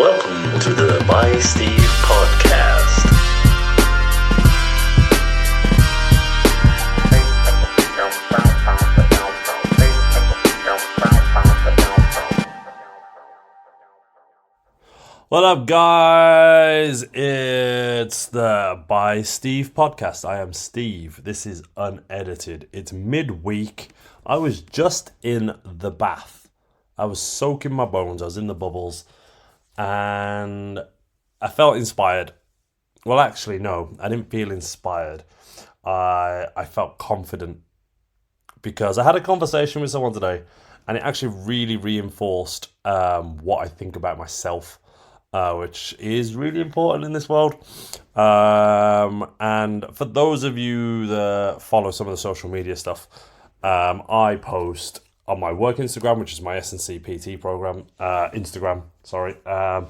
Welcome to the My Steve podcast. What up, guys? It's the By Steve podcast. I am Steve. This is unedited. It's midweek. I was just in the bath. I was soaking my bones. I was in the bubbles. And I felt inspired. Well, actually, no. I didn't feel inspired. I felt confident. Because I had a conversation with someone today. And it actually really reinforced what I think about myself. Which is really important in this world. And for those of you that follow some of the social media stuff, I post on my work Instagram, which is my S&C PT program, Instagram, sorry. And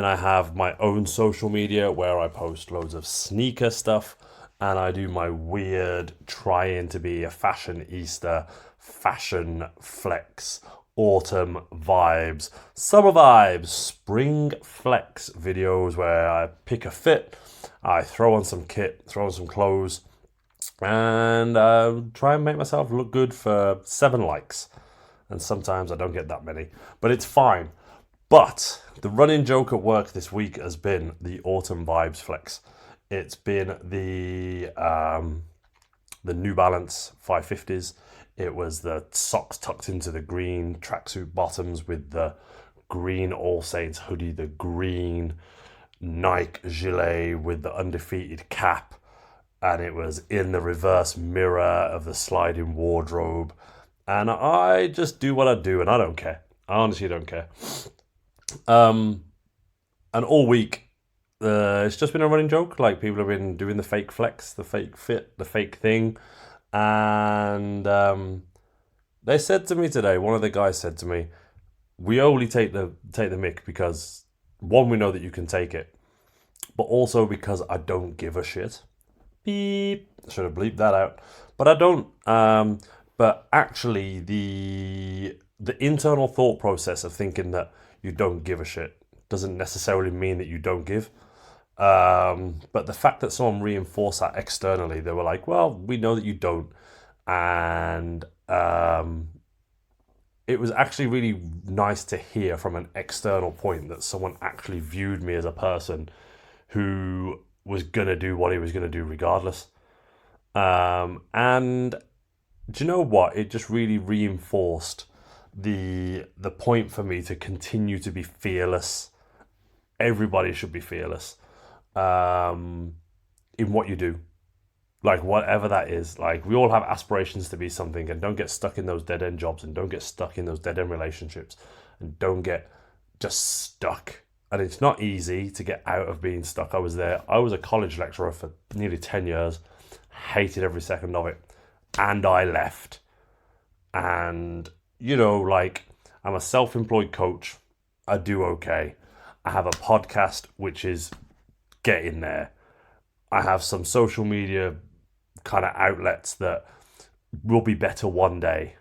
I have my own social media where I post loads of sneaker stuff. And I do my weird trying to be a fashionista, fashion flex, autumn vibes, summer vibes, spring flex videos where I pick a fit, I throw on some kit, throw on some clothes, and try and make myself look good for 7 likes. And sometimes I don't get that many, but it's fine. But the running joke at work this week has been the autumn vibes flex. It's been the New Balance 550s. It was the socks tucked into the green tracksuit bottoms with the green All Saints hoodie, the green Nike gilet with the undefeated cap, and it was in the reverse mirror of the sliding wardrobe. And I just do what I do, and I don't care. I honestly don't care. And all week, it's just been a running joke. Like, people have been doing the fake flex, the fake fit, the fake thing. And they said to me today, one of the guys said to me, we only take the mick because, one, we know that you can take it, but also because I don't give a shit. Beep. Should have bleeped that out. But I don't. But actually, the internal thought process of thinking that you don't give a shit doesn't necessarily mean that you don't give. But the fact that someone reinforced that externally, they were like, well, we know that you don't. And it was actually really nice to hear from an external point that someone actually viewed me as a person who was going to do what he was going to do regardless. And do you know what? It just really reinforced the point for me to continue to be fearless. Everybody should be fearless. In what you do, like whatever that is. Like, we all have aspirations to be something, and don't get stuck in those dead-end jobs, and don't get stuck in those dead-end relationships, and don't get just stuck. And it's not easy to get out of being stuck. I was a college lecturer for nearly 10 years, hated every second of it, and I left. And, like, I'm a self-employed coach. I do okay. I have a podcast which is getting there. I have some social media kind of outlets that will be better one day,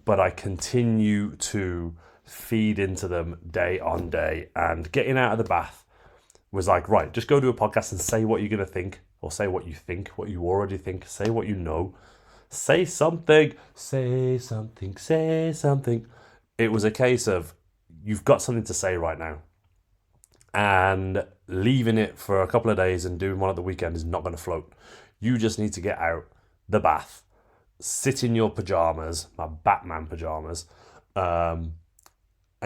but I continue to feed into them day on day. And getting out of the bath was like, right, just go do a podcast and say what you're going to think, or say what you think, what you already think, say what you know, say something. It was a case of, you've got something to say right now. And leaving it for a couple of days and doing one at the weekend is not going to float. You just need to get out the bath, sit in your pajamas, my Batman pajamas, and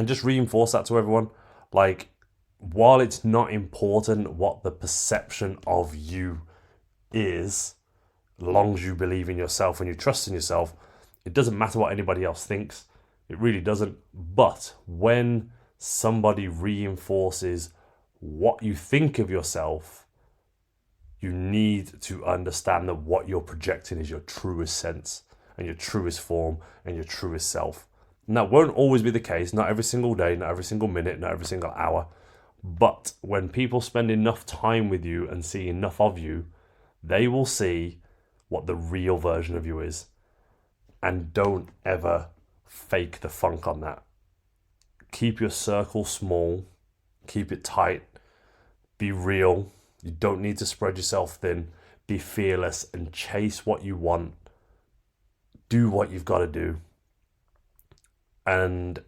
just reinforce that to everyone. Like, while it's not important what the perception of you is, as long as you believe in yourself and you trust in yourself, it doesn't matter what anybody else thinks. It really doesn't. But when somebody reinforces what you think of yourself, you need to understand that what you're projecting is your truest sense and your truest form and your truest self. And that won't always be the case, not every single day, not every single minute, not every single hour. But when people spend enough time with you and see enough of you, they will see what the real version of you is. And don't ever fake the funk on that. Keep your circle small. Keep it tight. Be real. You don't need to spread yourself thin. Be fearless and chase what you want. Do what you've got to do. And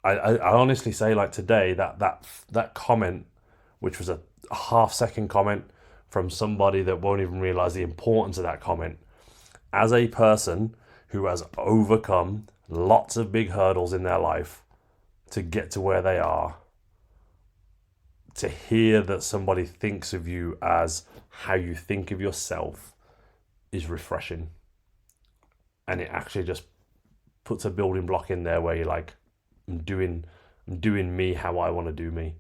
I honestly say, like today, that comment, which was a half-second comment from somebody that won't even realize the importance of that comment, as a person who has overcome lots of big hurdles in their life to get to where they are, to hear that somebody thinks of you as how you think of yourself is refreshing. And it actually just puts a building block in there where you're like, I'm doing me how I want to do me.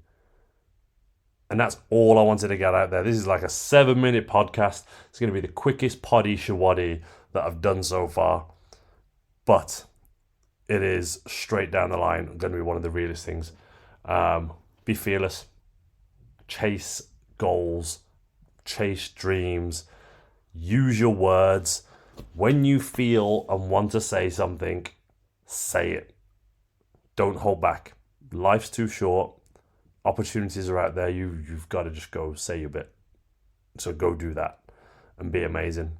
And that's all I wanted to get out there. This is like a 7-minute podcast. It's going to be the quickest poddy shawaddy that I've done so far. But it is straight down the line going to be one of the realest things. Be fearless. Chase goals. Chase dreams. Use your words. When you feel and want to say something, say it. Don't hold back. Life's too short. Opportunities are out there. You've got to just go say your bit. So go do that and be amazing.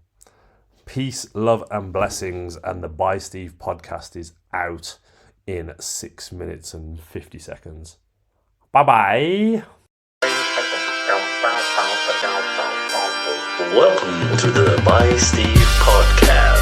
Peace, love, and blessings. And the By Steve podcast is out in 6 minutes and 50 seconds. Bye-bye. Welcome to the By Steve podcast.